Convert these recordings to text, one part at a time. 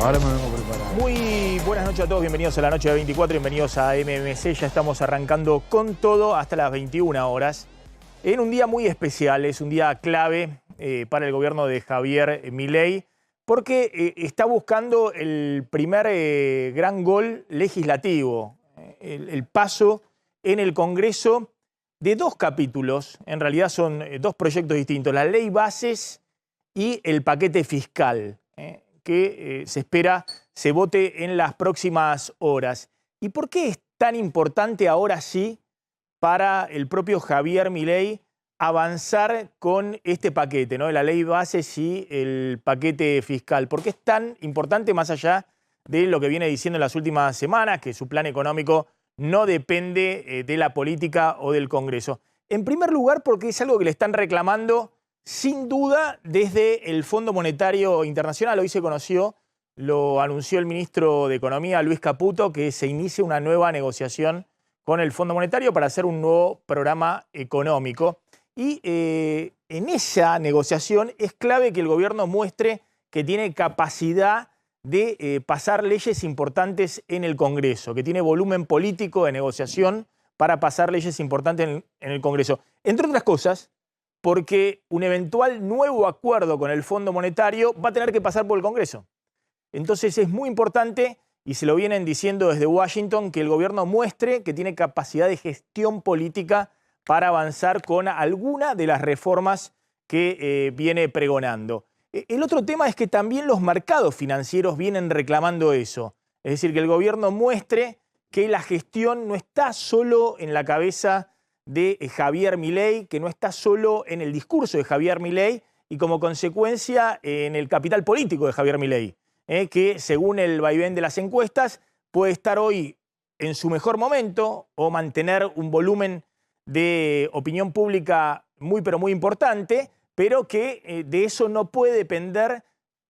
Ahora me vengo preparado. Muy buenas noches a todos, bienvenidos a la noche de 24, bienvenidos a MMC. Ya estamos arrancando con todo hasta las 21 horas. En un día muy especial, es un día clave para el gobierno de Javier Milei, porque está buscando el primer gran gol legislativo, el paso en el Congreso de dos capítulos, en realidad son dos proyectos distintos, la ley bases y el paquete fiscal, que se espera se vote en las próximas horas. ¿Y por qué es tan importante ahora sí para el propio Javier Milei avanzar con este paquete, ¿no? La ley bases y el paquete fiscal? ¿Por qué es tan importante más allá de lo que viene diciendo en las últimas semanas, que su plan económico no depende de la política o del Congreso? En primer lugar, porque es algo que le están reclamando sin duda desde el Fondo Monetario Internacional. Hoy se conoció, lo anunció el ministro de Economía, Luis Caputo, que se inicia una nueva negociación con el Fondo Monetario para hacer un nuevo programa económico. Y en esa negociación es clave que el gobierno muestre que tiene capacidad de pasar leyes importantes en el Congreso, que tiene volumen político de negociación para pasar leyes importantes en el Congreso. Entre otras cosas, porque un eventual nuevo acuerdo con el Fondo Monetario va a tener que pasar por el Congreso. Entonces es muy importante, y se lo vienen diciendo desde Washington, que el gobierno muestre que tiene capacidad de gestión política para avanzar con alguna de las reformas que viene pregonando. El otro tema es que también los mercados financieros vienen reclamando eso. Es decir, que el gobierno muestre que la gestión no está solo en la cabeza de Javier Milei, que no está solo en el discurso de Javier Milei y como consecuencia en el capital político de Javier Milei, que según el vaivén de las encuestas puede estar hoy en su mejor momento o mantener un volumen de opinión pública muy pero muy importante, pero que de eso no puede depender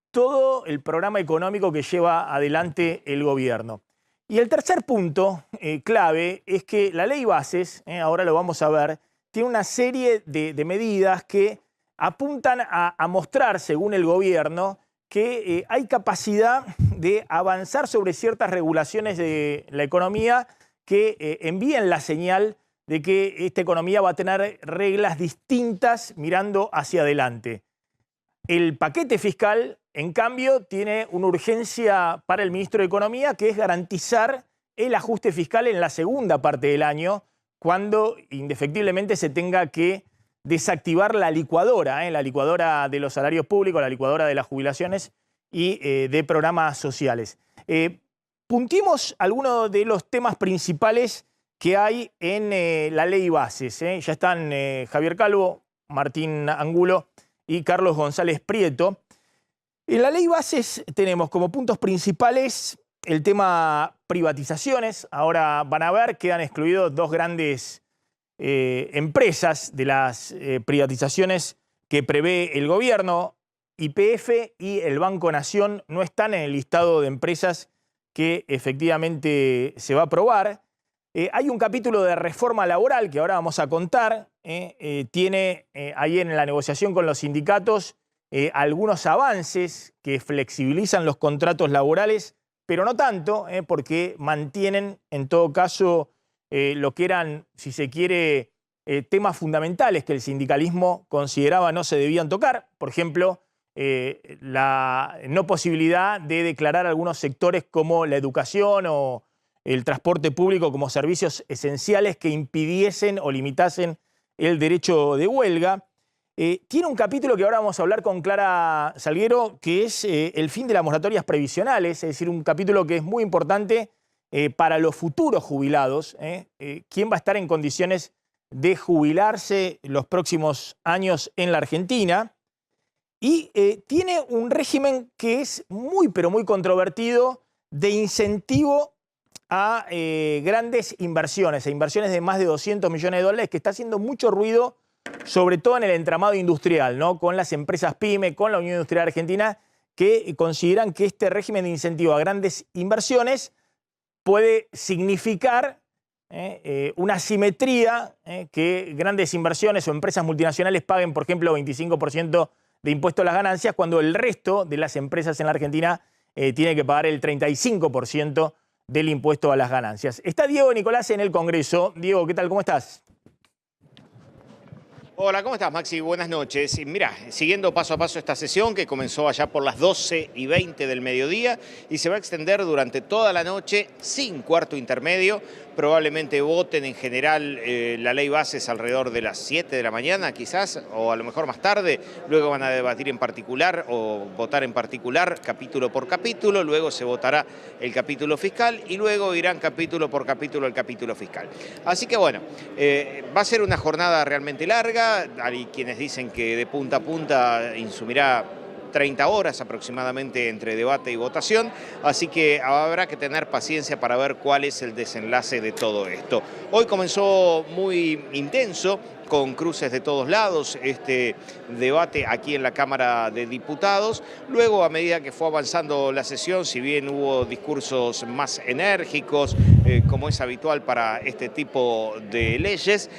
todo el programa económico que lleva adelante el gobierno. Y el tercer punto clave es que la ley bases, ahora lo vamos a ver, tiene una serie de medidas que apuntan a mostrar, según el gobierno, que hay capacidad de avanzar sobre ciertas regulaciones de la economía que envíen la señal de que esta economía va a tener reglas distintas mirando hacia adelante. El paquete fiscal, en cambio, tiene una urgencia para el ministro de Economía, que es garantizar el ajuste fiscal en la segunda parte del año, cuando indefectiblemente se tenga que desactivar la licuadora de los salarios públicos, la licuadora de las jubilaciones y de programas sociales. Puntimos algunos de los temas principales que hay en la ley bases. Ya están Javier Calvo, Martín Angulo y Carlos González Prieto. En la ley bases tenemos como puntos principales el tema privatizaciones. Ahora van a ver, quedan excluidos dos grandes empresas de las privatizaciones que prevé el gobierno. YPF y el Banco Nación no están en el listado de empresas que efectivamente se va a aprobar. Hay un capítulo de reforma laboral que ahora vamos a contar. Tiene ahí en la negociación con los sindicatos algunos avances que flexibilizan los contratos laborales, pero no tanto, porque mantienen en todo caso lo que eran, si se quiere, temas fundamentales que el sindicalismo consideraba no se debían tocar. Por ejemplo, la no posibilidad de declarar algunos sectores como la educación o el transporte público como servicios esenciales que impidiesen o limitasen el derecho de huelga. Tiene un capítulo que ahora vamos a hablar con Clara Salguero, que es el fin de las moratorias previsionales, es decir, un capítulo que es muy importante para los futuros jubilados. ¿Quién va a estar en condiciones de jubilarse los próximos años en la Argentina? Y tiene un régimen que es muy pero muy controvertido de incentivo a grandes inversiones, a inversiones de más de 200 millones de dólares, que está haciendo mucho ruido, sobre todo en el entramado industrial, ¿no? Con las empresas PYME, con la Unión Industrial Argentina, que consideran que este régimen de incentivo a grandes inversiones puede significar una asimetría, que grandes inversiones o empresas multinacionales paguen, por ejemplo, 25% de impuesto a las ganancias, cuando el resto de las empresas en la Argentina tiene que pagar el 35% del impuesto a las ganancias. Está Diego Nicolás en el Congreso. Diego, ¿qué tal? ¿Cómo estás? Hola, ¿cómo estás, Maxi? Buenas noches. Mirá, siguiendo paso a paso esta sesión que comenzó allá por las 12:20 del mediodía y se va a extender durante toda la noche sin cuarto intermedio. Probablemente voten en general la ley bases alrededor de las 7 de la mañana, quizás, o a lo mejor más tarde. Luego van a debatir en particular o votar en particular capítulo por capítulo. Luego se votará el capítulo fiscal y luego irán capítulo por capítulo el capítulo fiscal. Así que bueno, va a ser una jornada realmente larga. Hay quienes dicen que de punta a punta insumirá 30 horas aproximadamente entre debate y votación, así que habrá que tener paciencia para ver cuál es el desenlace de todo esto. Hoy comenzó muy intenso, con cruces de todos lados, este debate aquí en la Cámara de Diputados. Luego, a medida que fue avanzando la sesión, si bien hubo discursos más enérgicos, como es habitual para este tipo de leyes,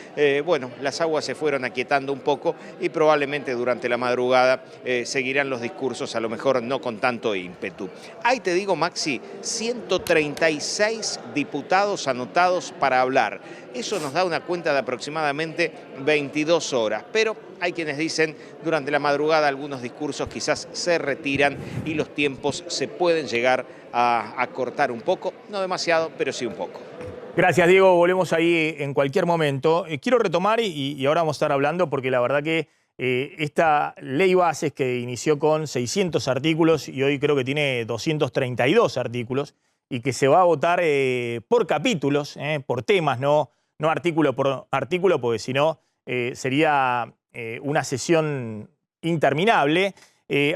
bueno, las aguas se fueron aquietando un poco y probablemente durante la madrugada seguirán los discursos, a lo mejor no con tanto ímpetu. Ahí te digo, Maxi, 136 diputados anotados para hablar. Eso nos da una cuenta de aproximadamente 22 horas, pero hay quienes dicen durante la madrugada algunos discursos quizás se retiran y los tiempos se pueden llegar a cortar un poco, no demasiado, pero sí un poco. Gracias, Diego. Volvemos ahí en cualquier momento. Quiero retomar y ahora vamos a estar hablando porque la verdad que esta ley bases que inició con 600 artículos y hoy creo que tiene 232 artículos y que se va a votar por capítulos, por temas, no artículo por artículo, porque si no sería una sesión interminable.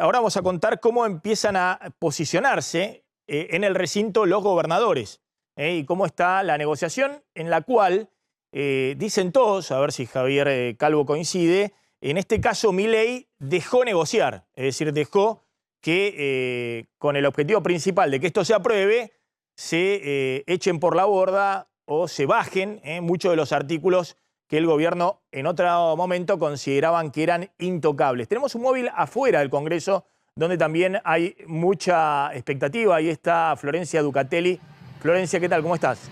Ahora vamos a contar cómo empiezan a posicionarse en el recinto los gobernadores y cómo está la negociación en la cual dicen todos, a ver si Javier Calvo coincide, en este caso Milei dejó negociar, es decir, dejó que con el objetivo principal de que esto se apruebe, se echen por la borda o se bajen muchos de los artículos que el gobierno en otro momento consideraban que eran intocables. Tenemos un móvil afuera del Congreso donde también hay mucha expectativa. Ahí está Florencia Ducatelli. Florencia, ¿qué tal? ¿Cómo estás?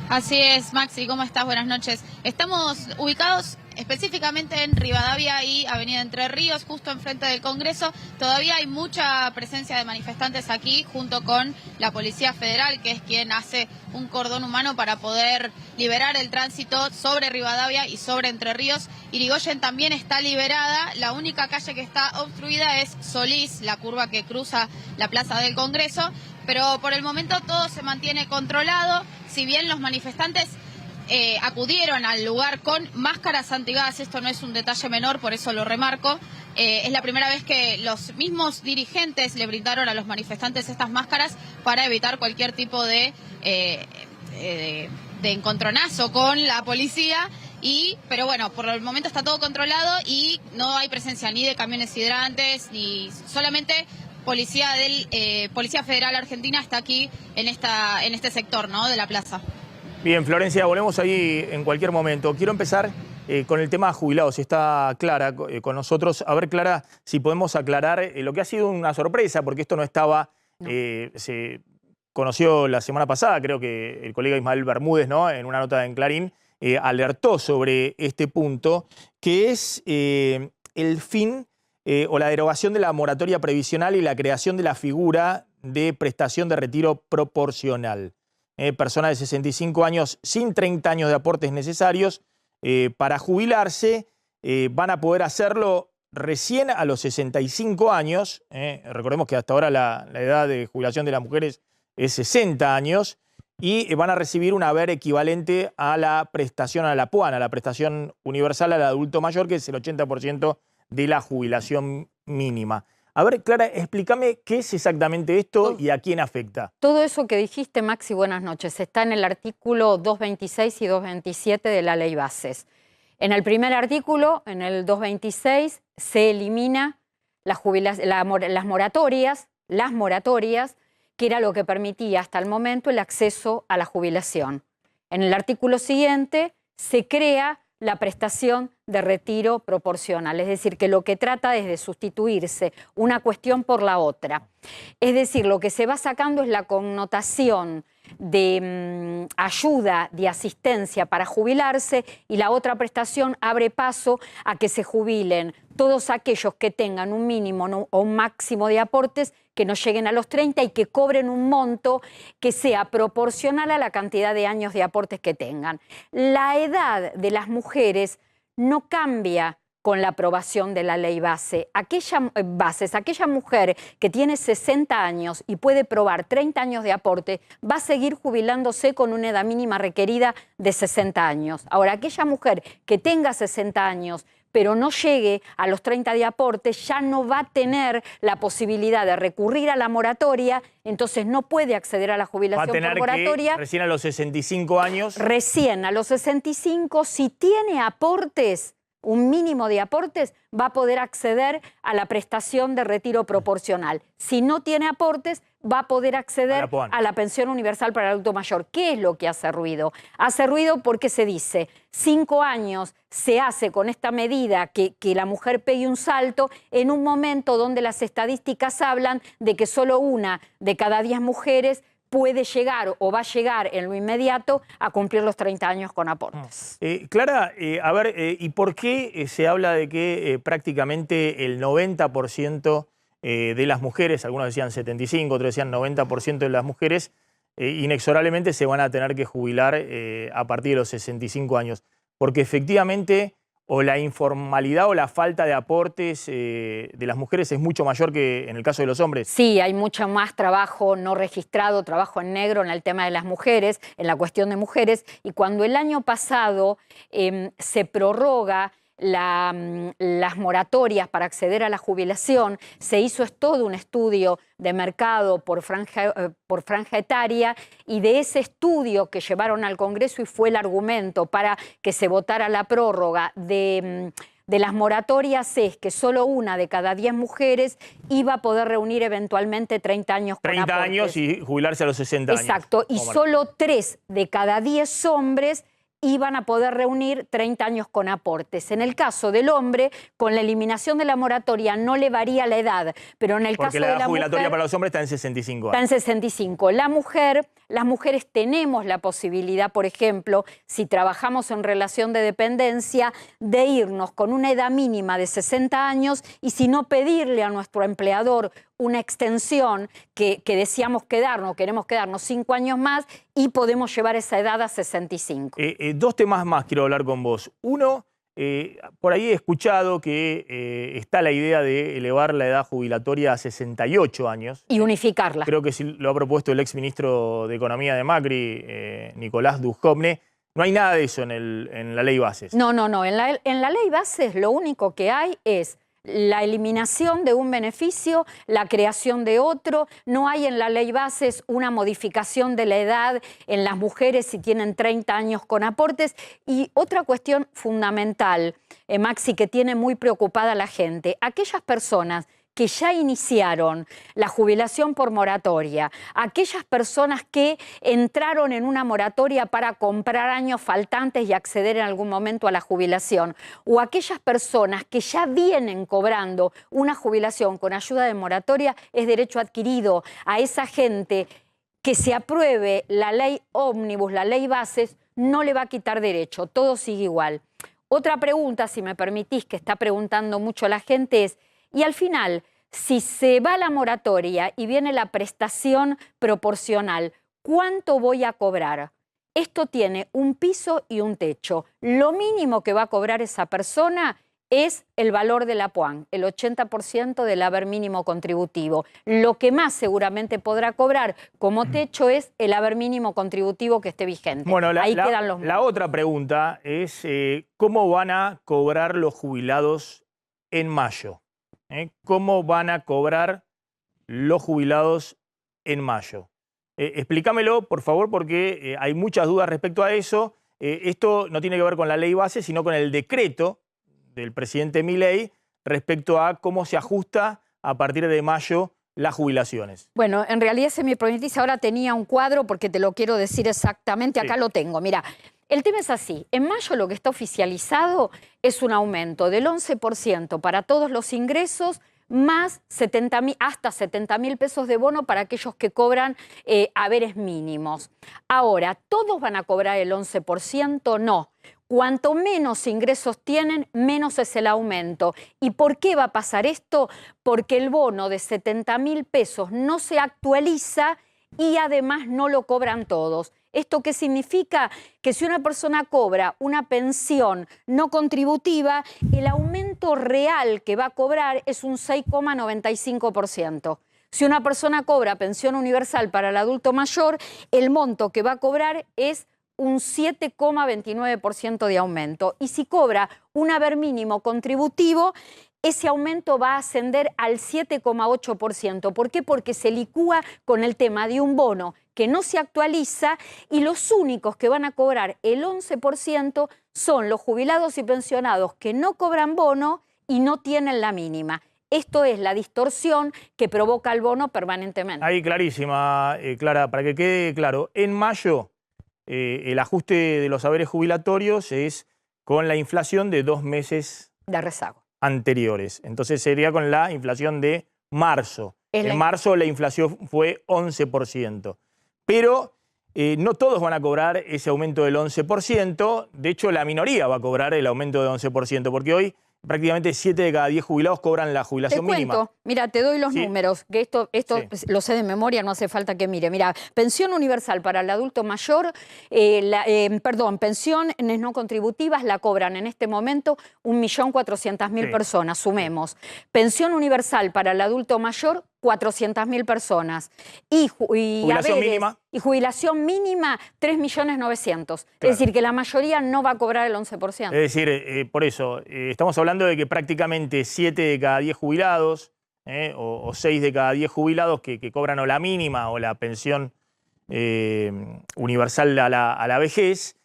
Así es, Maxi, ¿cómo estás? Buenas noches. Estamos ubicados específicamente en Rivadavia y Avenida Entre Ríos, justo enfrente del Congreso. Todavía hay mucha presencia de manifestantes aquí, junto con la Policía Federal, que es quien hace un cordón humano para poder liberar el tránsito sobre Rivadavia y sobre Entre Ríos. Irigoyen también está liberada. La única calle que está obstruida es Solís, la curva que cruza la Plaza del Congreso. Pero por el momento todo se mantiene controlado. Si bien los manifestantes acudieron al lugar con máscaras antigas, esto no es un detalle menor, por eso lo remarco. Es la primera vez que los mismos dirigentes le brindaron a los manifestantes estas máscaras para evitar cualquier tipo de encontronazo con la policía. Pero bueno, por el momento está todo controlado y no hay presencia ni de camiones hidrantes, ni solamente Policía Federal Argentina está aquí en este sector, ¿no?, de la plaza. Bien, Florencia, volvemos ahí en cualquier momento. Quiero empezar con el tema jubilados. Está Clara con nosotros. A ver, Clara, si podemos aclarar lo que ha sido una sorpresa, porque esto no estaba... No. Se conoció la semana pasada, creo que el colega Ismael Bermúdez, ¿no?, en una nota en Clarín, alertó sobre este punto, que es el fin o la derogación de la moratoria previsional y la creación de la figura de prestación de retiro proporcional. Personas de 65 años sin 30 años de aportes necesarios para jubilarse van a poder hacerlo recién a los 65 años. Recordemos que hasta ahora la edad de jubilación de las mujeres es 60 años y van a recibir un haber equivalente a la prestación, a la PUAN, a la prestación universal al adulto mayor, que es el 80% de la jubilación mínima. A ver, Clara, explícame qué es exactamente esto y a quién afecta. Todo eso que dijiste, Maxi, buenas noches, está en el artículo 226 y 227 de la Ley Bases. En el primer artículo, en el 226, se elimina las moratorias, que era lo que permitía hasta el momento el acceso a la jubilación. En el artículo siguiente se crea la prestación de retiro proporcional. Es decir, que lo que trata es de sustituirse una cuestión por la otra. Es decir, lo que se va sacando es la connotación de ayuda, de asistencia para jubilarse, y la otra prestación abre paso a que se jubilen todos aquellos que tengan un mínimo o un máximo de aportes que no lleguen a los 30 y que cobren un monto que sea proporcional a la cantidad de años de aportes que tengan. La edad de las mujeres no cambia con la aprobación de la ley base. Aquella mujer que tiene 60 años y puede probar 30 años de aporte va a seguir jubilándose con una edad mínima requerida de 60 años. Ahora, aquella mujer que tenga 60 años pero no llegue a los 30 de aporte, ya no va a tener la posibilidad de recurrir a la moratoria, entonces no puede acceder a la jubilación por moratoria. Va a tener que, recién a los 65 años. Recién a los 65, si tiene aportes, un mínimo de aportes, va a poder acceder a la prestación de retiro proporcional. Si no tiene aportes, va a poder acceder a la pensión universal para el adulto mayor. ¿Qué es lo que hace ruido? Hace ruido porque se dice, 5 años se hace con esta medida que la mujer pegue un salto en un momento donde las estadísticas hablan de que solo 1 de cada 10 mujeres puede llegar o va a llegar en lo inmediato a cumplir los 30 años con aportes. Clara, a ver, ¿y por qué se habla de que prácticamente el 90% de las mujeres, algunos decían 75, otros decían 90% de las mujeres, inexorablemente se van a tener que jubilar a partir de los 65 años? Porque efectivamente o la informalidad o la falta de aportes de las mujeres es mucho mayor que en el caso de los hombres. Sí, hay mucho más trabajo no registrado, trabajo en negro en el tema de las mujeres, en la cuestión de mujeres. Y cuando el año pasado se prorroga las moratorias para acceder a la jubilación, se hizo todo un estudio de mercado por franja etaria, y de ese estudio que llevaron al Congreso y fue el argumento para que se votara la prórroga de las moratorias es que solo 1 de cada 10 mujeres iba a poder reunir eventualmente 30 años con aportes. 30 años y jubilarse a los 60 años. Exacto, y solo 3 de cada 10 hombres iban a poder reunir 30 años con aportes. En el caso del hombre, con la eliminación de la moratoria no le varía la edad, pero en el caso de la mujer... Porque la edad jubilatoria para los hombres está en 65 años. Está en 65. Las mujeres tenemos la posibilidad, por ejemplo, si trabajamos en relación de dependencia, de irnos con una edad mínima de 60 años y si no pedirle a nuestro empleador una extensión que deseamos quedarnos, queremos quedarnos 5 años más y podemos llevar esa edad a 65. 2 temas más quiero hablar con vos. Uno, por ahí he escuchado que está la idea de elevar la edad jubilatoria a 68 años. Y unificarla. Creo que sí lo ha propuesto el exministro de Economía de Macri, Nicolás Dujovne. No hay nada de eso en la ley bases. No. En la ley bases lo único que hay es la eliminación de un beneficio, la creación de otro. No hay en la ley bases una modificación de la edad en las mujeres si tienen 30 años con aportes. Y otra cuestión fundamental, Maxi, que tiene muy preocupada a la gente, aquellas personas que ya iniciaron la jubilación por moratoria, aquellas personas que entraron en una moratoria para comprar años faltantes y acceder en algún momento a la jubilación, o aquellas personas que ya vienen cobrando una jubilación con ayuda de moratoria, es derecho adquirido. A esa gente que se apruebe la ley ómnibus, la ley bases, no le va a quitar derecho, todo sigue igual. Otra pregunta, si me permitís, que está preguntando mucho la gente es, y al final, si se va la moratoria y viene la prestación proporcional, ¿cuánto voy a cobrar? Esto tiene un piso y un techo. Lo mínimo que va a cobrar esa persona es el valor de la PUAN, el 80% del haber mínimo contributivo. Lo que más seguramente podrá cobrar como techo es el haber mínimo contributivo que esté vigente. Bueno, ahí quedan los la otra pregunta es ¿cómo van a cobrar los jubilados en mayo? ¿Cómo van a cobrar los jubilados en mayo? Explícamelo, por favor, porque hay muchas dudas respecto a eso. Esto no tiene que ver con la ley base, sino con el decreto del presidente Milei respecto a cómo se ajusta a partir de mayo las jubilaciones. Bueno, en realidad, si me permitís, ahora tenía un cuadro porque te lo quiero decir exactamente. Acá lo tengo. Mira, El tema es así, en mayo lo que está oficializado es un aumento del 11% para todos los ingresos, más hasta 70.000 pesos de bono para aquellos que cobran haberes mínimos. Ahora, ¿todos van a cobrar el 11%? No. Cuanto menos ingresos tienen, menos es el aumento. ¿Y por qué va a pasar esto? Porque el bono de 70.000 pesos no se actualiza y además no lo cobran todos. ¿Esto qué significa? Que si una persona cobra una pensión no contributiva, el aumento real que va a cobrar es un 6,95%. Si una persona cobra pensión universal para el adulto mayor, el monto que va a cobrar es un 7,29% de aumento. Y si cobra un haber mínimo contributivo, ese aumento va a ascender al 7,8%. ¿Por qué? Porque se licúa con el tema de un bono que no se actualiza y los únicos que van a cobrar el 11% son los jubilados y pensionados que no cobran bono y no tienen la mínima. Esto es la distorsión que provoca el bono permanentemente. Ahí clarísima, Clara, para que quede claro. En mayo el ajuste de los haberes jubilatorios es con la inflación de 2 meses de rezago anteriores. Entonces sería con la inflación de marzo. En marzo la inflación fue 11%. Pero no todos van a cobrar ese aumento del 11%. De hecho, la minoría va a cobrar el aumento del 11%, porque hoy prácticamente 7 de cada 10 jubilados cobran la jubilación mínima. Mira, te doy los números, que esto sí, lo sé de memoria, no hace falta que mire. Mira, pensión universal para el adulto mayor, pensiones no contributivas la cobran en este momento 1.400.000 personas, sumemos. Pensión universal para el adulto mayor, 400.000 personas. Y jubilación mínima. Y jubilación mínima, 3.900.000. Claro. Es decir, que la mayoría no va a cobrar el 11%. Es decir, por eso, estamos hablando de que prácticamente 7 de cada 10 jubilados, o 6 de cada 10 jubilados que cobran o la mínima o la pensión universal a la vejez,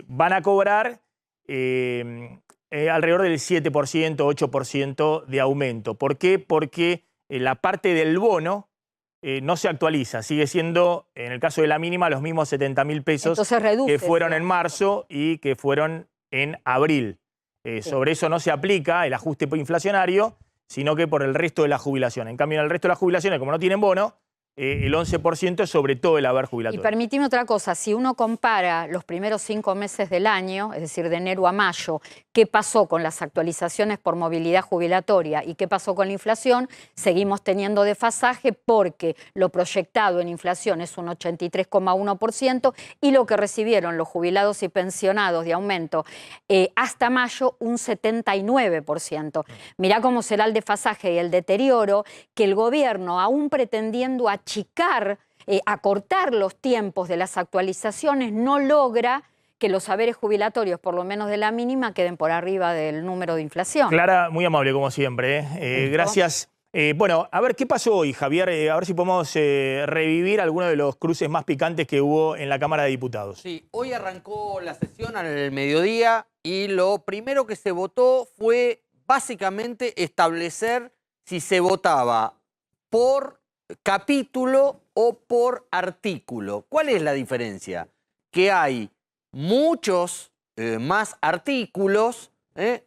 van a cobrar alrededor del 7%, 8% de aumento. ¿Por qué? Porque la parte del bono no se actualiza, sigue siendo, en el caso de la mínima, los mismos 70.000 pesos que fueron en marzo y que fueron en abril. Sobre eso no se aplica el ajuste inflacionario, sino que por el resto de la jubilación. En cambio, en el resto de las jubilaciones, como no tienen bono, el 11% es sobre todo el haber jubilatorio. Y permitime otra cosa, si uno compara los primeros 5 meses del año, es decir, de enero a mayo, qué pasó con las actualizaciones por movilidad jubilatoria y qué pasó con la inflación, seguimos teniendo desfasaje porque lo proyectado en inflación es un 83,1% y lo que recibieron los jubilados y pensionados de aumento hasta mayo un 79%. Mirá cómo será el desfasaje y el deterioro que el gobierno, aún pretendiendo achicar, acortar los tiempos de las actualizaciones, no logra que los haberes jubilatorios, por lo menos de la mínima, queden por arriba del número de inflación. Clara, muy amable como siempre. Gracias. Bueno, a ver, ¿qué pasó hoy, Javier? A ver si podemos revivir algunos de los cruces más picantes que hubo en la Cámara de Diputados. Sí, hoy arrancó la sesión al mediodía y lo primero que se votó fue básicamente establecer si se votaba por capítulo o por artículo. ¿Cuál es la diferencia? Que hay muchos más artículos,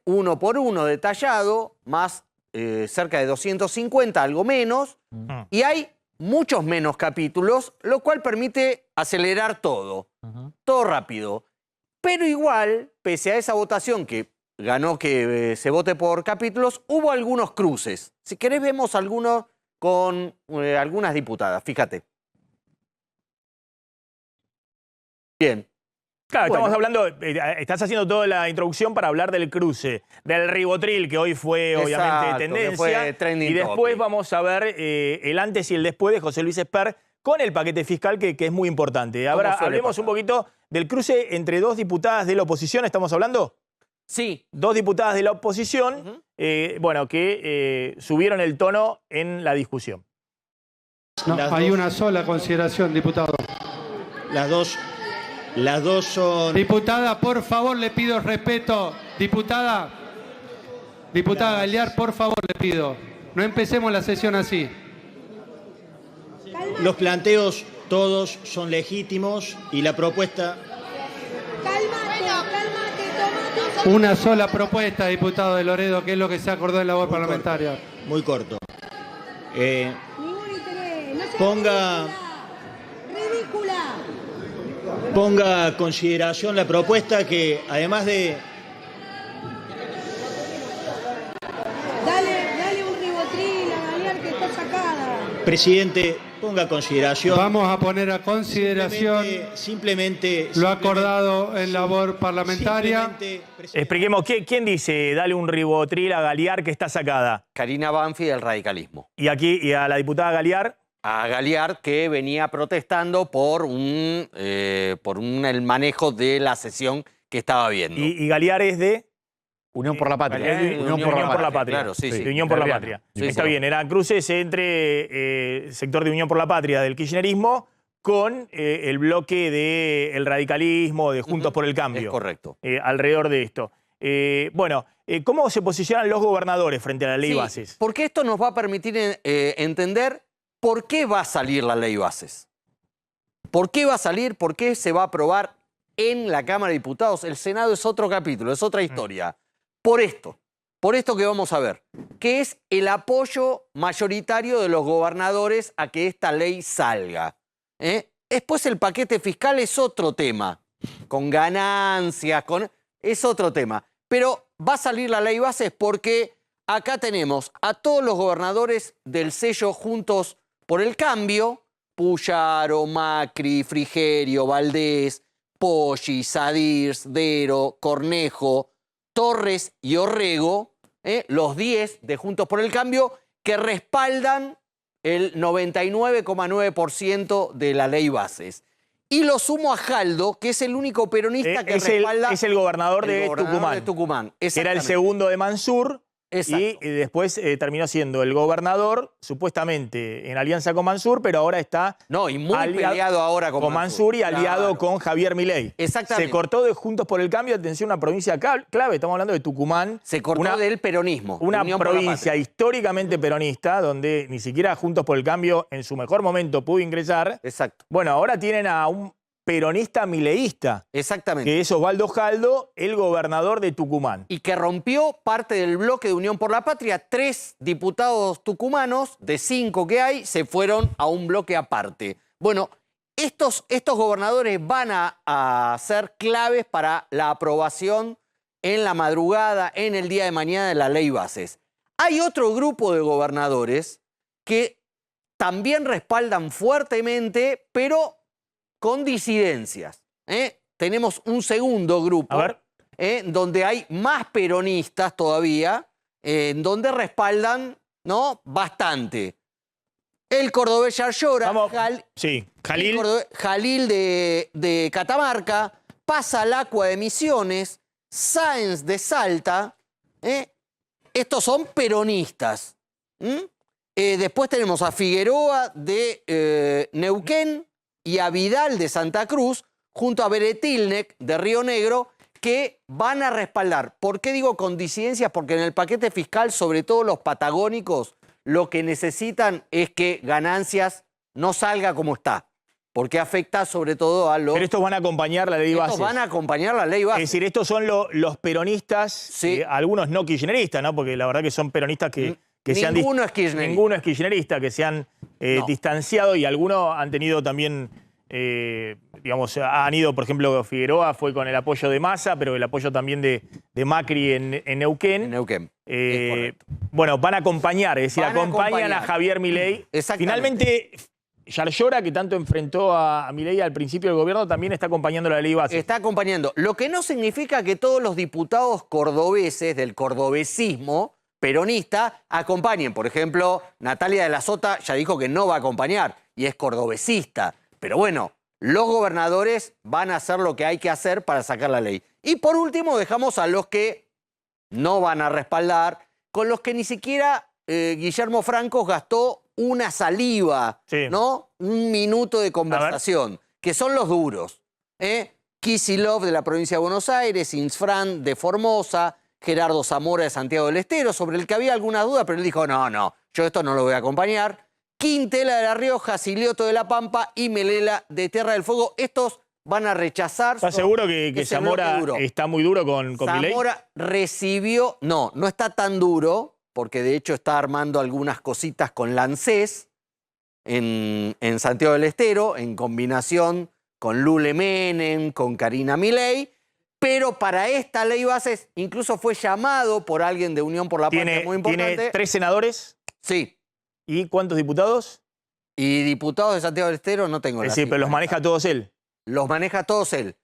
uno por uno detallado, más cerca de 250, algo menos, y hay muchos menos capítulos, lo cual permite acelerar todo, todo rápido. Pero igual, pese a esa votación que ganó que se vote por capítulos, hubo algunos cruces. Si querés vemos algunos con algunas diputadas, fíjate. Bien. Claro, bueno, estamos hablando, estás haciendo toda la introducción para hablar del cruce, del ribotril, que hoy fue obviamente tendencia. Y después vamos a ver el antes y el después de José Luis Esper con el paquete fiscal, que es muy importante. Ahora hablemos un poquito del cruce entre dos diputadas de la oposición, ¿estamos hablando? Sí. Dos diputadas de la oposición, bueno, que subieron el tono en la discusión. No, hay una sola consideración, diputado. Las dos son... Diputada, por favor, le pido respeto. Diputada Galear, por favor, le pido. No empecemos la sesión así. Los planteos todos son legítimos y la propuesta... Una sola propuesta, diputado de Loredo, que es lo que se acordó en la labor parlamentaria. Muy corto. Ningún interés. No se Ponga- ridícula. Ponga a consideración la propuesta que, además de... Dale un ribotril a Galear que está sacada. Presidente, ponga a consideración... Vamos a poner a consideración Simplemente... lo acordado en labor parlamentaria. Simplemente, presidente. Expliquemos, ¿quién dice dale un ribotril a Galiar que está sacada? Karina Banfi del radicalismo. Y aquí, y a la diputada Galiar, A Galiar, que venía protestando por el manejo de la sesión que estaba viendo. y Galiar es de... Unión por la Patria. Es de Unión por la Patria, claro, sí, sí. De Unión por la Terriana. Patria. Sí, Está sí. bien, eran cruces entre sector de Unión por la Patria del kirchnerismo con el bloque del radicalismo, de Juntos por el Cambio. Es correcto. Alrededor de esto. Bueno, ¿cómo se posicionan los gobernadores frente a la ley Sí, Bases? porque esto nos va a permitir entender por qué va a salir la ley Bases. ¿Por qué va a salir? ¿Por qué se va a aprobar en la Cámara de Diputados? El Senado es otro capítulo, es otra historia. Por esto que vamos a ver, que es el apoyo mayoritario de los gobernadores a que esta ley salga. Después el paquete fiscal es otro tema, con ganancias, es otro tema. Pero va a salir la ley Bases porque acá tenemos a todos los gobernadores del sello Juntos por el Cambio, Puyaro, Macri, Frigerio, Valdés, Poggi, Sadirs, Dero, Cornejo, Torres y Orrego, los 10 de Juntos por el Cambio, que respaldan el 99,9% de la ley Bases. Y lo sumo a Jaldo, que es el único peronista que respalda... Es el gobernador de Tucumán. Era el Exactamente. segundo de Mansur. Exacto. Y después terminó siendo el gobernador, supuestamente en alianza con Mansur, pero ahora está No, y muy peleado ahora con Mansur y aliado Claro. con Javier Milei. Exactamente. Se cortó de Juntos por el Cambio, atención, una provincia clave, estamos hablando de Tucumán. Se cortó del peronismo. Una Unión por la provincia Patria. históricamente peronista, donde ni siquiera Juntos por el Cambio en su mejor momento pudo ingresar. Exacto. Bueno, ahora tienen a un peronista mileísta, Exactamente. que es Osvaldo Jaldo, el gobernador de Tucumán. Y que rompió parte del bloque de Unión por la Patria. 3 diputados tucumanos, de 5 que hay, se fueron a un bloque aparte. Bueno, estos gobernadores van a ser claves para la aprobación en la madrugada, en el día de mañana, de la ley Bases. Hay otro grupo de gobernadores que también respaldan fuertemente, pero con disidencias. Tenemos un segundo grupo, A ver. donde hay más peronistas todavía, donde respaldan, ¿no?, bastante. El cordobés Yarlora, Vamos. Sí, Jalil. Jalil de Catamarca, Pasalacua de Misiones, Sáenz de Salta. Estos son peronistas. Después tenemos a Figueroa de Neuquén y a Vidal de Santa Cruz, junto a Beretilnec de Río Negro, que van a respaldar. ¿Por qué digo con disidencias? Porque en el paquete fiscal, sobre todo los patagónicos, lo que necesitan es que ganancias no salga como está, porque afecta sobre todo a los... Pero estos van a acompañar la ley Bases. Estos van a acompañar la ley Bases. Es decir, estos son los peronistas, Sí. algunos no kirchneristas, ¿no? Porque la verdad que son peronistas que se han... Ninguno es kirchnerista. Ninguno es kirchnerista, que se han No. distanciado y algunos han tenido también, digamos, han ido, por ejemplo, Figueroa fue con el apoyo de Massa, pero el apoyo también de Macri en Neuquén. En Neuquén. Es correcto. Bueno, van a acompañar, es decir, Van a acompañan a acompañar. Javier Milei. Exactamente. Finalmente, Yarlora, que tanto enfrentó a Milei al principio del gobierno, también está acompañando la ley Bases. Está acompañando. Lo que no significa que todos los diputados cordobeses del cordobesismo peronista acompañen. Por ejemplo, Natalia de la Sota ya dijo que no va a acompañar y es cordobesista. Pero bueno, los gobernadores van a hacer lo que hay que hacer para sacar la ley. Y por último dejamos a los que no van a respaldar, con los que ni siquiera Guillermo Franco gastó una saliva, Sí. ¿no? Un minuto de conversación, que son los duros. Kicillof de la provincia de Buenos Aires, Insfran de Formosa, Gerardo Zamora de Santiago del Estero, sobre el que había algunas dudas, pero él dijo, no, yo esto no lo voy a acompañar. Quintela de La Rioja, Silioto de La Pampa y Melela de Tierra del Fuego. Estos van a rechazar. ¿Estás seguro que ese Zamora bloque duro. está muy duro con Milei? Zamora recibió, no está tan duro, porque de hecho está armando algunas cositas con la ANSES en Santiago del Estero, en combinación con Lule Menem, con Karina Milei, pero para esta ley bases incluso fue llamado por alguien de Unión por la Patria, muy importante. ¿Tiene 3 senadores? Sí. ¿Y cuántos diputados? Y diputados de Santiago del Estero no tengo la Sí, cifra. pero los maneja todos él. Los maneja todos él.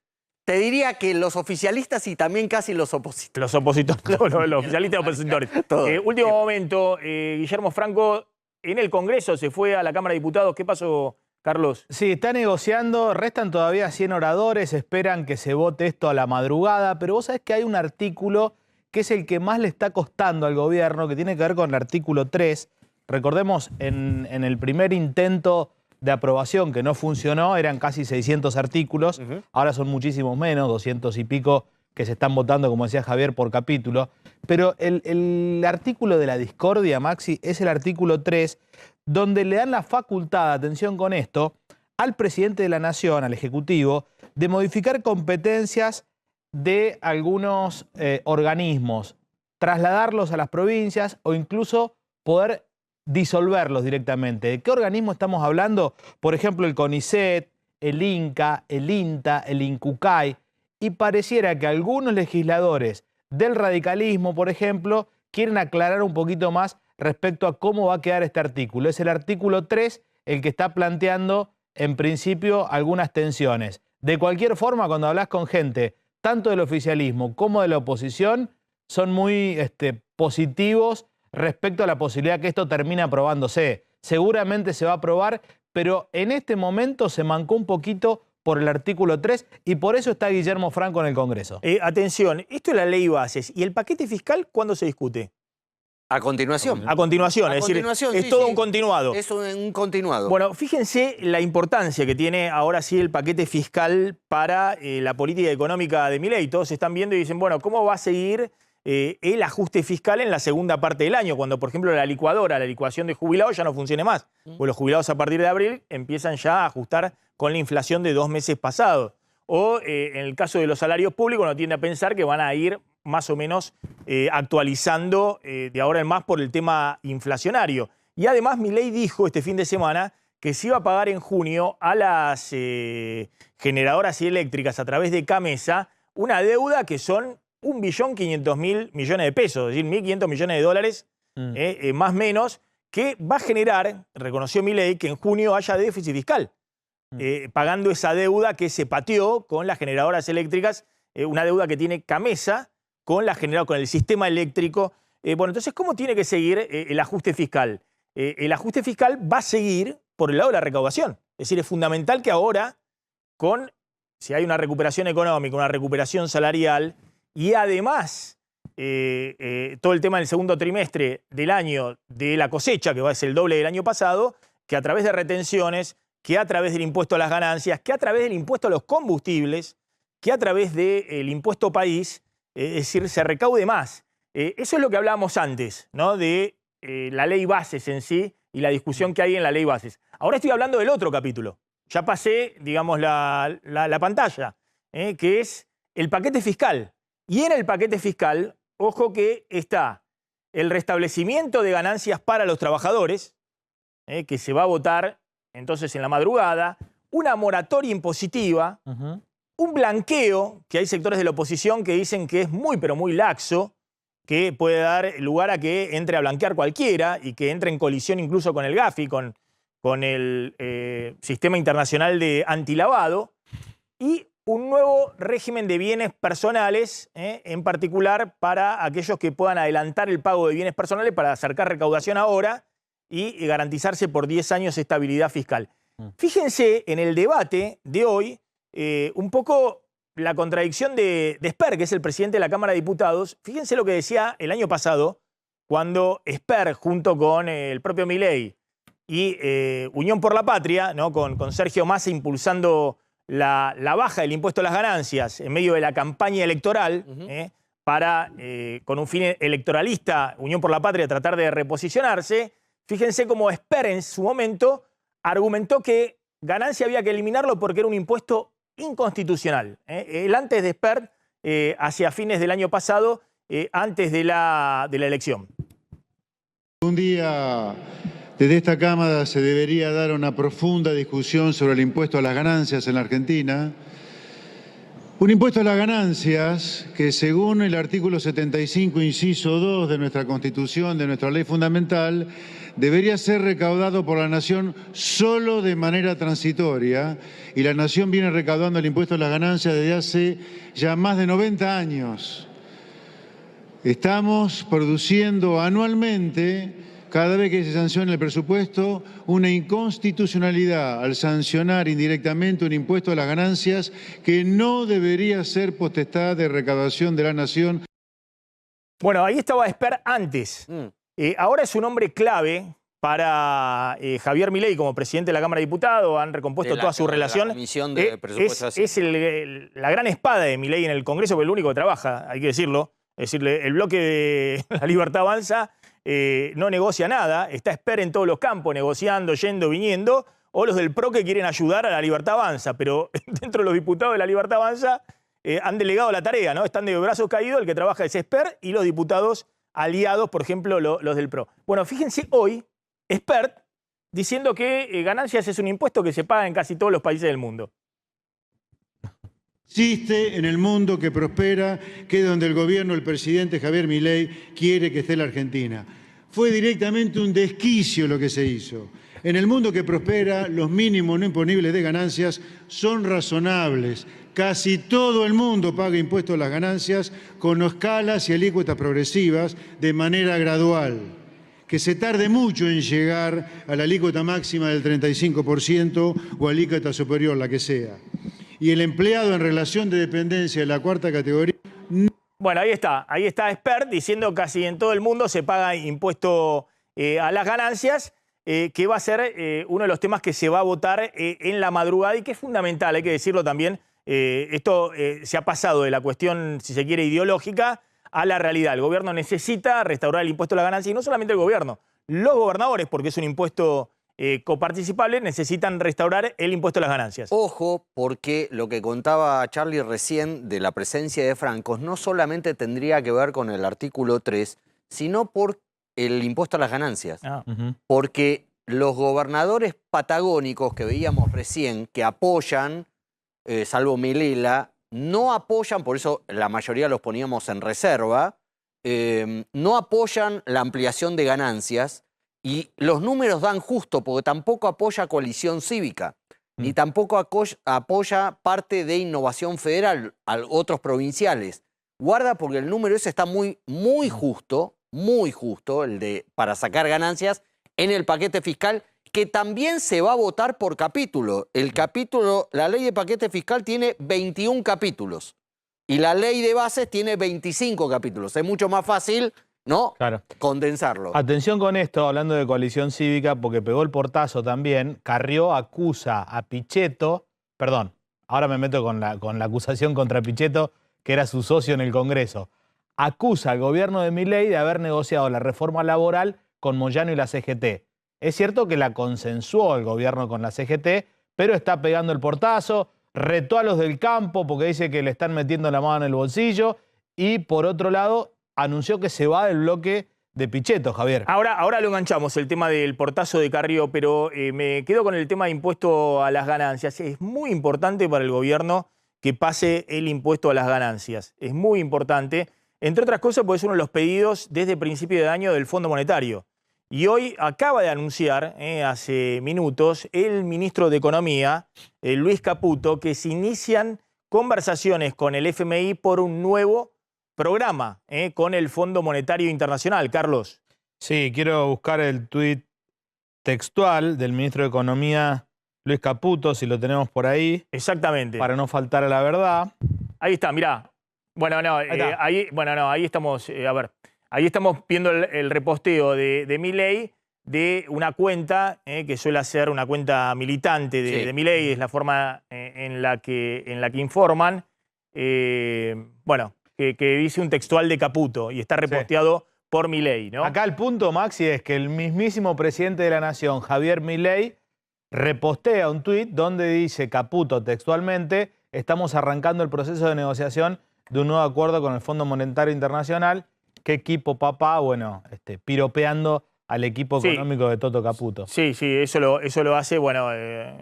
Te diría que los oficialistas y también casi los opositores. Los opositores, los oficialistas y opositores. Último momento, Guillermo Franco en el Congreso se fue a la Cámara de Diputados. ¿Qué pasó, Carlos? Sí, está negociando, restan todavía 100 oradores, esperan que se vote esto a la madrugada, pero vos sabés que hay un artículo que es el que más le está costando al gobierno, que tiene que ver con el artículo 3. Recordemos, en el primer intento de aprobación que no funcionó, eran casi 600 artículos, ahora son muchísimos menos, 200 y pico que se están votando, como decía Javier, por capítulo. Pero el artículo de la discordia, Maxi, es el artículo 3, donde le dan la facultad, atención con esto, al presidente de la Nación, al Ejecutivo, de modificar competencias de algunos organismos, trasladarlos a las provincias o incluso poder disolverlos directamente. ¿De qué organismo estamos hablando? Por ejemplo, el CONICET, el INCA, el INTA, el INCUCAI. Y pareciera que algunos legisladores del radicalismo, por ejemplo, quieren aclarar un poquito más respecto a cómo va a quedar este artículo. Es el artículo 3 el que está planteando, en principio, algunas tensiones. De cualquier forma, cuando hablas con gente, tanto del oficialismo como de la oposición, son muy positivos respecto a la posibilidad que esto termine aprobándose. Seguramente se va a aprobar, pero en este momento se mancó un poquito por el artículo 3 y por eso está Guillermo Franco en el Congreso. Atención, esto es la ley bases. ¿Y el paquete fiscal cuándo se discute? A continuación. A continuación, es decir, es todo un continuado. Es un continuado. Bueno, fíjense la importancia que tiene ahora sí el paquete fiscal para la política económica de Milei. Todos están viendo y dicen, bueno, ¿cómo va a seguir el ajuste fiscal en la segunda parte del año? Cuando, por ejemplo, la licuación de jubilados ya no funcione más. Pues los jubilados a partir de abril empiezan ya a ajustar con la inflación de 2 meses pasados. O en el caso de los salarios públicos, uno tiende a pensar que van a ir más o menos actualizando de ahora en más por el tema inflacionario. Y además Milei dijo este fin de semana que se iba a pagar en junio a las generadoras eléctricas a través de CAMESA una deuda que son 1.500.000 millones de pesos, es decir, 1.500 millones de dólares, más o menos, que va a generar, reconoció Milei, que en junio haya déficit fiscal, pagando esa deuda que se pateó con las generadoras eléctricas, una deuda que tiene CAMESA con el sistema eléctrico. Bueno, entonces, ¿cómo tiene que seguir el ajuste fiscal? El ajuste fiscal va a seguir por el lado de la recaudación. Es decir, es fundamental que ahora, si hay una recuperación económica, una recuperación salarial, y además todo el tema del segundo trimestre del año de la cosecha, que va a ser el doble del año pasado, que a través de retenciones, que a través del impuesto a las ganancias, que a través del impuesto a los combustibles, que a través del impuesto país, es decir, se recaude más. Eso es lo que hablábamos antes, ¿no? De la ley bases en sí y la discusión que hay en la ley bases. Ahora estoy hablando del otro capítulo. Ya pasé, digamos, la pantalla, que es el paquete fiscal. Y en el paquete fiscal, ojo que está el restablecimiento de ganancias para los trabajadores, que se va a votar entonces en la madrugada, una moratoria impositiva, un blanqueo, que hay sectores de la oposición que dicen que es muy, pero muy laxo, que puede dar lugar a que entre a blanquear cualquiera y que entre en colisión incluso con el GAFI, con el Sistema Internacional de Antilavado, y un nuevo régimen de bienes personales, en particular para aquellos que puedan adelantar el pago de bienes personales para acercar recaudación ahora y garantizarse por 10 años estabilidad fiscal. Fíjense en el debate de hoy un poco la contradicción de Esper, que es el presidente de la Cámara de Diputados. Fíjense lo que decía el año pasado, cuando Esper, junto con el propio Milei y Unión por la Patria, ¿no? con Sergio Massa impulsando la baja del impuesto a las ganancias en medio de la campaña electoral, para, con un fin electoralista, Unión por la Patria, tratar de reposicionarse. Fíjense cómo Esper en su momento argumentó que ganancia había que eliminarlo porque era un impuesto inconstitucional. El antes de Espert, hacia fines del año pasado, antes de la elección. Un día desde esta Cámara se debería dar una profunda discusión sobre el impuesto a las ganancias en la Argentina. Un impuesto a las ganancias que, según el artículo 75, inciso 2 de nuestra Constitución, de nuestra ley fundamental, debería ser recaudado por la Nación solo de manera transitoria, y la Nación viene recaudando el impuesto a las ganancias desde hace ya más de 90 años. Estamos produciendo anualmente, cada vez que se sanciona el presupuesto, una inconstitucionalidad al sancionar indirectamente un impuesto a las ganancias que no debería ser potestad de recaudación de la Nación. Bueno, ahí estaba Espert antes. Ahora es un hombre clave para Javier Milei como presidente de la Cámara de Diputados. Han recompuesto toda su relación. La comisión de presupuesto es la gran espada de Milei en el Congreso, pero el único que trabaja, hay que decirlo. Es decir, el bloque de La Libertad Avanza no negocia nada, está Espert en todos los campos, negociando, yendo, viniendo, o los del PRO que quieren ayudar a La Libertad Avanza, pero dentro de los diputados de La Libertad Avanza han delegado la tarea, ¿no? Están de brazos caídos, el que trabaja es Espert y los diputados aliados, por ejemplo, los del PRO. Bueno, fíjense hoy, Espert diciendo que ganancias es un impuesto que se paga en casi todos los países del mundo. Existe en el mundo que prospera, que es donde el gobierno, el presidente Javier Milei quiere que esté la Argentina. Fue directamente un desquicio lo que se hizo. En el mundo que prospera, los mínimos no imponibles de ganancias son razonables. Casi todo el mundo paga impuestos a las ganancias con escalas y alícuotas progresivas de manera gradual. Que se tarde mucho en llegar a la alícuota máxima del 35% o alícuota superior, la que sea. Y el empleado en relación de dependencia de la cuarta categoría... Bueno, ahí está Espert diciendo que casi en todo el mundo se paga impuesto a las ganancias, que va a ser uno de los temas que se va a votar en la madrugada y que es fundamental, hay que decirlo también. Esto se ha pasado de la cuestión, si se quiere, ideológica a la realidad. El gobierno necesita restaurar el impuesto a las ganancias y no solamente el gobierno, los gobernadores, porque es un impuesto coparticipable, necesitan restaurar el impuesto a las ganancias. Ojo, porque lo que contaba Charlie recién de la presencia de francos no solamente tendría que ver con el artículo 3, sino por el impuesto a las ganancias. Porque los gobernadores patagónicos que veíamos recién, que apoyan, salvo Milei, no apoyan, por eso la mayoría los poníamos en reserva, no apoyan la ampliación de ganancias. Y los números dan justo, porque tampoco apoya Coalición Cívica, ni tampoco apoya parte de Innovación Federal, a otros provinciales. Guarda, porque el número ese está muy justo, el de para sacar ganancias en el paquete fiscal, que también se va a votar por capítulo. La ley de paquete fiscal tiene 21 capítulos y la ley de bases tiene 25 capítulos. Es mucho más fácil, ¿no? Claro. Condensarlo. Atención con esto, hablando de Coalición Cívica, porque pegó el portazo también. Carrió acusa a Pichetto, perdón, ahora me meto con la acusación contra Pichetto, que era su socio en el Congreso. Acusa al gobierno de Milei de haber negociado la reforma laboral con Moyano y la CGT. Es cierto que la consensuó el gobierno con la CGT, pero está pegando el portazo, retó a los del campo porque dice que le están metiendo la mano en el bolsillo y, por otro lado, anunció que se va del bloque de Pichetto, Javier. Ahora lo enganchamos, el tema del portazo de Carrió, pero me quedo con el tema de impuesto a las ganancias. Es muy importante para el gobierno que pase el impuesto a las ganancias. Es muy importante, entre otras cosas, porque es uno de los pedidos desde principio de año del Fondo Monetario. Y hoy acaba de anunciar, hace minutos, el ministro de Economía, Luis Caputo, que se inician conversaciones con el FMI por un nuevo programa con el Fondo Monetario Internacional. Carlos. Sí, quiero buscar el tuit textual del ministro de Economía, Luis Caputo, si lo tenemos por ahí. Exactamente. Para no faltar a la verdad. Ahí está, mirá. Bueno, no, ahí estamos, a ver, ahí estamos viendo el reposteo de Milei de una cuenta que suele ser una cuenta militante de Milei, es la forma en la que informan. Bueno, que dice un textual de Caputo y está reposteado por Milei, ¿no? Acá el punto, Maxi, es que el mismísimo presidente de la Nación, Javier Milei, repostea un tuit donde dice Caputo textualmente: estamos arrancando el proceso de negociación de un nuevo acuerdo con el Fondo Monetario Internacional. ¿Qué equipo, papá? Bueno, piropeando al equipo económico de Toto Caputo. Sí, eso lo hace. Bueno,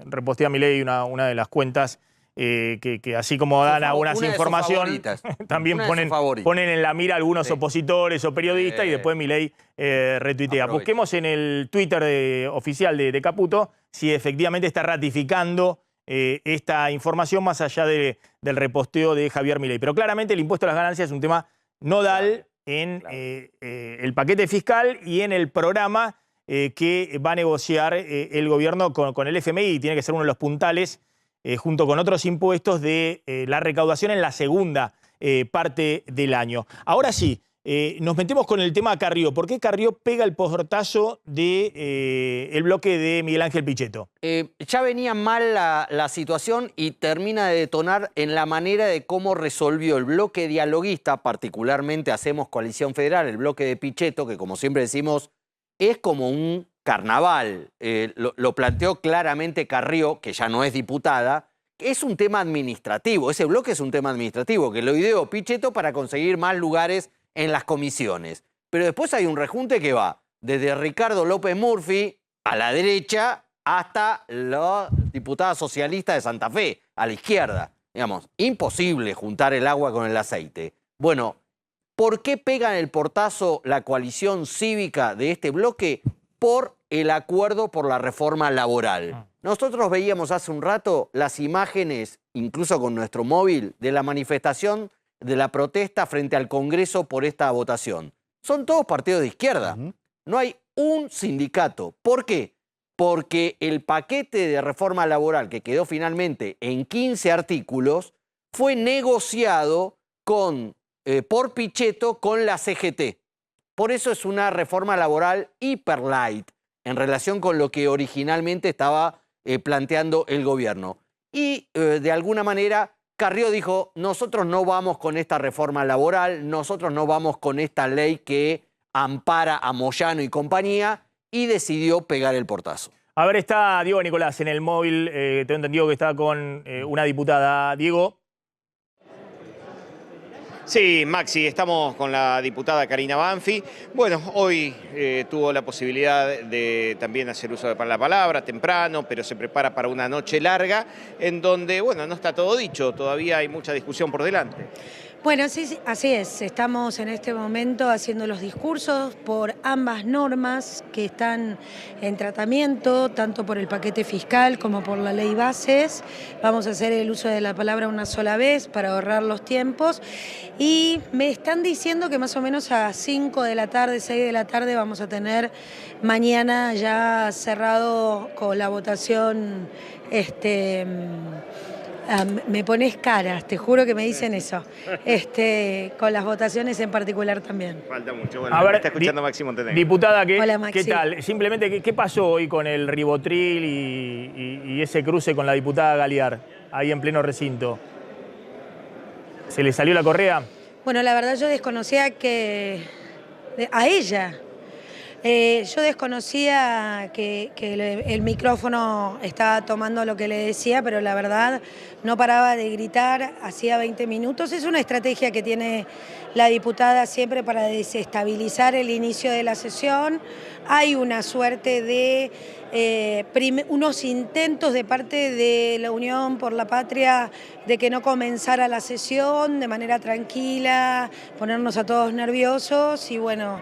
repostea Milei una de las cuentas que así como dan algunas informaciones, también ponen en la mira algunos opositores o periodistas y después Milei retuitea. Busquemos en el Twitter oficial de Caputo si efectivamente está ratificando esta información más allá del reposteo de Javier Milei. Pero claramente el impuesto a las ganancias es un tema nodal en el paquete fiscal y en el programa que va a negociar el gobierno con el FMI. Y tiene que ser uno de los puntales, junto con otros impuestos, de la recaudación en la segunda parte del año. Ahora sí, nos metemos con el tema Carrió. ¿Por qué Carrió pega el portazo del bloque de Miguel Ángel Pichetto? Ya venía mal la situación y termina de detonar en la manera de cómo resolvió el bloque dialoguista, particularmente Hacemos Coalición Federal, el bloque de Pichetto, que como siempre decimos, es como un carnaval. Lo planteó claramente Carrió, que ya no es diputada. Es un tema administrativo, ese bloque es un tema administrativo, que lo ideó Pichetto para conseguir más lugares en las comisiones. Pero después hay un rejunte que va desde Ricardo López Murphy a la derecha hasta la diputada socialista de Santa Fe, a la izquierda. Digamos, imposible juntar el agua con el aceite. Bueno, ¿por qué pegan el portazo la coalición cívica de este bloque? Por el acuerdo por la reforma laboral. Nosotros veíamos hace un rato las imágenes, incluso con nuestro móvil, de la manifestación, de la protesta frente al Congreso por esta votación. Son todos partidos de izquierda. No hay un sindicato. ¿Por qué? Porque el paquete de reforma laboral que quedó finalmente en 15 artículos fue negociado por Pichetto con la CGT. Por eso es una reforma laboral hiper light en relación con lo que originalmente estaba planteando el gobierno. Y de alguna manera Carrió dijo, nosotros no vamos con esta reforma laboral, nosotros no vamos con esta ley que ampara a Moyano y compañía, y decidió pegar el portazo. A ver, está Diego Nicolás en el móvil, tengo entendido que está con una diputada. Diego. Sí, Maxi, estamos con la diputada Karina Banfi. Bueno, hoy tuvo la posibilidad de también hacer uso de la palabra temprano, pero se prepara para una noche larga en donde, bueno, no está todo dicho, todavía hay mucha discusión por delante. Bueno, sí, así es. Estamos en este momento haciendo los discursos por ambas normas que están en tratamiento, tanto por el paquete fiscal como por la ley bases. Vamos a hacer el uso de la palabra una sola vez para ahorrar los tiempos. Y me están diciendo que más o menos a 5 de la tarde, 6 de la tarde vamos a tener mañana ya cerrado con la votación. Me pones caras, te juro que me dicen eso. Con las votaciones en particular también. Falta mucho. Bueno, a ver, está escuchando Maxi Montenegro. Diputada, Hola, Maxi. ¿qué tal? Simplemente, ¿qué pasó hoy con el ribotril y ese cruce con la diputada Galiar, ahí en pleno recinto? ¿Se le salió la correa? Bueno, la verdad yo desconocía a ella. Yo desconocía que el micrófono estaba tomando lo que le decía, pero la verdad no paraba de gritar, hacía 20 minutos. Es una estrategia que tiene la diputada siempre para desestabilizar el inicio de la sesión. Hay una suerte de unos intentos de parte de la Unión por la Patria de que no comenzara la sesión de manera tranquila, ponernos a todos nerviosos y bueno,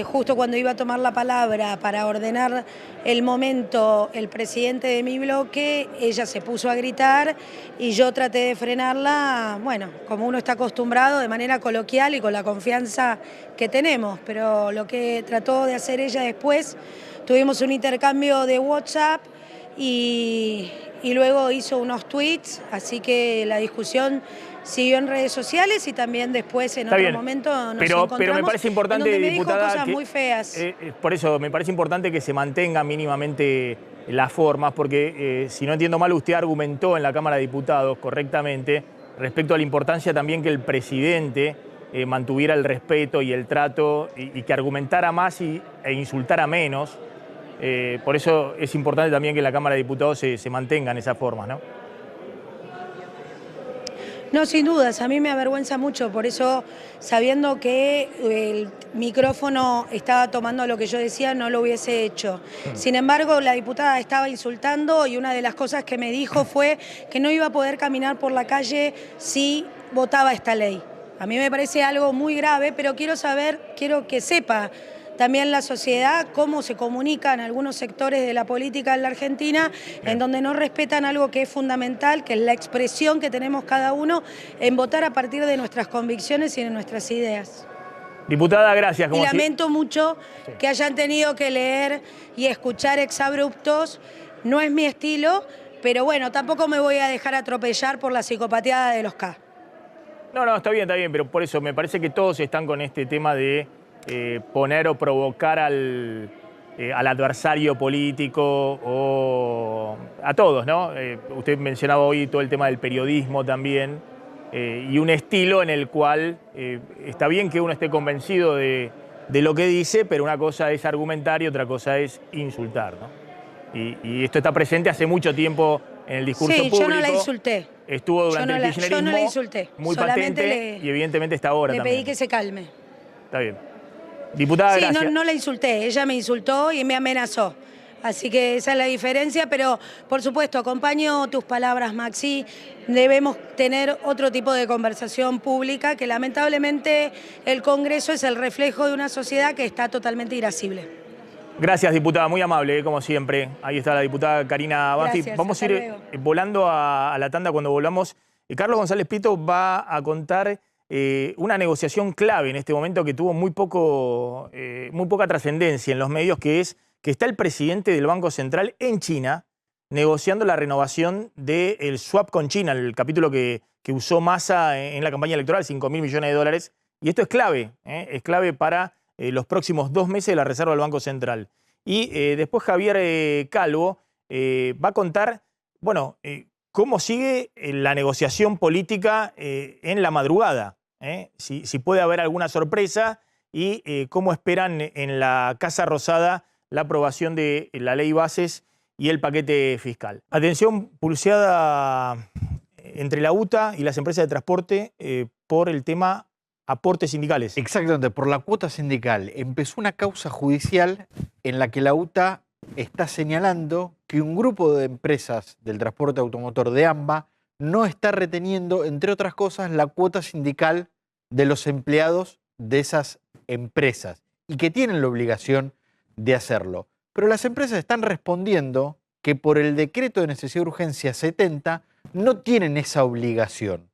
justo cuando iba a tomar la palabra para ordenar el momento el presidente de mi bloque, ella se puso a gritar y yo traté de frenarla, bueno, como uno está acostumbrado, de manera coloquial y con la confianza que tenemos, pero lo que trató de hacer ella después, tuvimos un intercambio de WhatsApp y luego hizo unos tweets, así que la discusión siguió en redes sociales y también después en otro momento nos encontramos, pero me parece importante, en donde me diputada, dijo cosas muy feas. Por eso me parece importante que se mantengan mínimamente las formas, porque si no entiendo mal, usted argumentó en la Cámara de Diputados correctamente respecto a la importancia también que el presidente mantuviera el respeto y el trato y que argumentara más e insultara menos. Por eso es importante también que en la Cámara de Diputados se mantengan esas formas, ¿no? No, sin dudas, a mí me avergüenza mucho, por eso, sabiendo que el micrófono estaba tomando lo que yo decía, no lo hubiese hecho. Sin embargo, la diputada estaba insultando y una de las cosas que me dijo fue que no iba a poder caminar por la calle si votaba esta ley. A mí me parece algo muy grave, pero quiero que sepa también la sociedad cómo se comunican algunos sectores de la política en la Argentina, en donde no respetan algo que es fundamental, que es la expresión que tenemos cada uno en votar a partir de nuestras convicciones y de nuestras ideas. Diputada, gracias. Y lamento mucho que hayan tenido que leer y escuchar exabruptos. No es mi estilo, pero bueno, tampoco me voy a dejar atropellar por la psicopateada de los K. No, está bien, pero por eso me parece que todos están con este tema de poner o provocar al adversario político o a todos, ¿no? Usted mencionaba hoy todo el tema del periodismo también y un estilo en el cual está bien que uno esté convencido de lo que dice, pero una cosa es argumentar y otra cosa es insultar, ¿no? Y esto está presente hace mucho tiempo en el discurso público. Sí, yo no la insulté. Estuvo durante el kirchnerismo. Yo no la insulté. Muy patente y evidentemente está ahora también. Le pedí que se calme. Está bien. Diputada, gracias. Sí, no la insulté, ella me insultó y me amenazó. Así que esa es la diferencia, pero por supuesto, acompaño tus palabras, Maxi. Debemos tener otro tipo de conversación pública, que lamentablemente el Congreso es el reflejo de una sociedad que está totalmente irascible. Gracias, diputada, muy amable, como siempre. Ahí está la diputada Karina Banfi. Vamos a ir volando a la tanda cuando volvamos. Carlos González Prieto va a contar una negociación clave en este momento que tuvo muy poca trascendencia en los medios, que es que está el presidente del Banco Central en China negociando la renovación del swap con China, el capítulo que usó Massa en la campaña electoral, 5.000 millones de dólares. Y esto es clave para los próximos 2 meses de la Reserva del Banco Central. Y después Javier Calvo va a contar, cómo sigue la negociación política en la madrugada, si puede haber alguna sorpresa y cómo esperan en la Casa Rosada la aprobación de la ley bases y el paquete fiscal. Atención, pulseada entre la UTA y las empresas de transporte por el tema aportes sindicales. Exactamente, por la cuota sindical. Empezó una causa judicial en la que la UTA está señalando que un grupo de empresas del transporte automotor de AMBA no está reteniendo, entre otras cosas, la cuota sindical de los empleados de esas empresas y que tienen la obligación de hacerlo. Pero las empresas están respondiendo que por el decreto de necesidad de urgencia 70 no tienen esa obligación,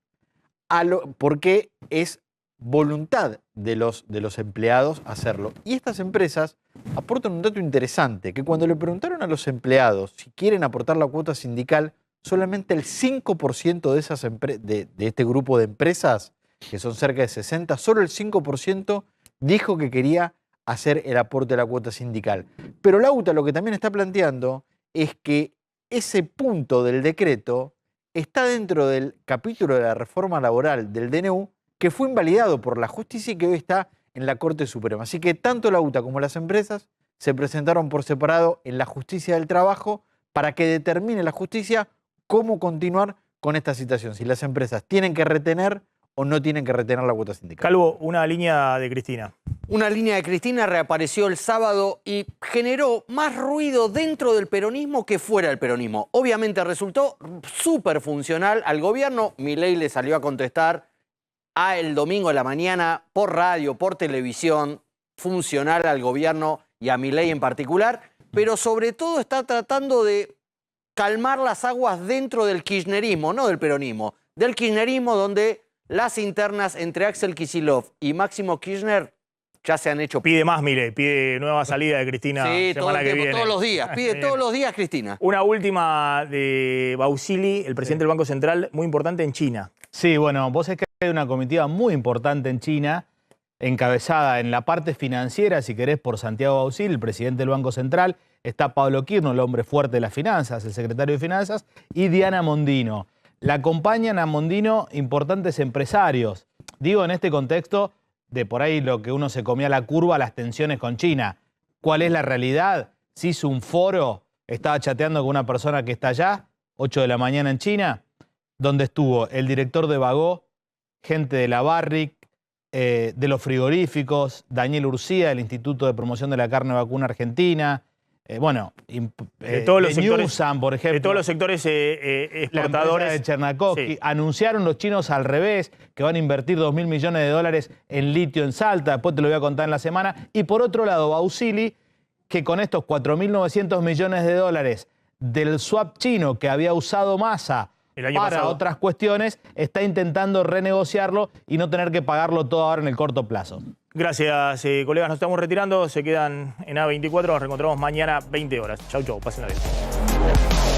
porque es voluntad de los empleados hacerlo. Y estas empresas aportan un dato interesante, que cuando le preguntaron a los empleados si quieren aportar la cuota sindical, solamente el 5% de este grupo de empresas, que son cerca de 60, solo el 5% dijo que quería hacer el aporte de la cuota sindical. Pero la UTA lo que también está planteando es que ese punto del decreto está dentro del capítulo de la reforma laboral del DNU que fue invalidado por la justicia y que hoy está en la Corte Suprema. Así que tanto la UTA como las empresas se presentaron por separado en la justicia del trabajo para que determine la justicia cómo continuar con esta situación, si las empresas tienen que retener o no tienen que retener la cuota sindical. Calvo, una línea de Cristina. Una línea de Cristina reapareció el sábado y generó más ruido dentro del peronismo que fuera del peronismo. Obviamente resultó súper funcional al gobierno. Milei le salió a contestar el domingo a la mañana por radio, por televisión, funcional al gobierno y a Milei en particular, pero sobre todo está tratando de calmar las aguas dentro del kirchnerismo, no del peronismo, del kirchnerismo, donde las internas entre Axel Kicillof y Máximo Kirchner ya se han hecho. Pide más, Milei, pide nueva salida de Cristina. Sí, todo el tiempo, todos los días, pide todos los días Cristina. Una última de Bausili, el presidente del Banco Central, muy importante en China. Sí, bueno, vos sabés que hay una comitiva muy importante en China, encabezada en la parte financiera, si querés, por Santiago Bausili, el presidente del Banco Central. Está Pablo Kirno, el hombre fuerte de las finanzas, el secretario de Finanzas, y Diana Mondino. La acompañan a Mondino importantes empresarios. Digo, en este contexto de por ahí lo que uno se comía la curva, las tensiones con China. ¿Cuál es la realidad? Se hizo un foro, estaba chateando con una persona que está allá, 8 de la mañana en China. donde estuvo el director de Bagó, gente de la Barrick, de los frigoríficos, Daniel Urcía, del Instituto de Promoción de la Carne Vacuna Argentina, de todos los sectores, Newsan, por ejemplo. de todos los sectores exportadores. La de Chernakovsky. Sí. Anunciaron los chinos al revés, que van a invertir $2.000 millones en litio en Salta, después te lo voy a contar en la semana. Y por otro lado, Bausili, que con estos $4.900 millones del swap chino que había usado Massa para pasado. otras cuestiones, está intentando renegociarlo y no tener que pagarlo todo ahora en el corto plazo. Gracias, colegas. Nos estamos retirando. Se quedan en A24. Nos reencontramos mañana 20 horas. Chau, chau. Pásenla bien.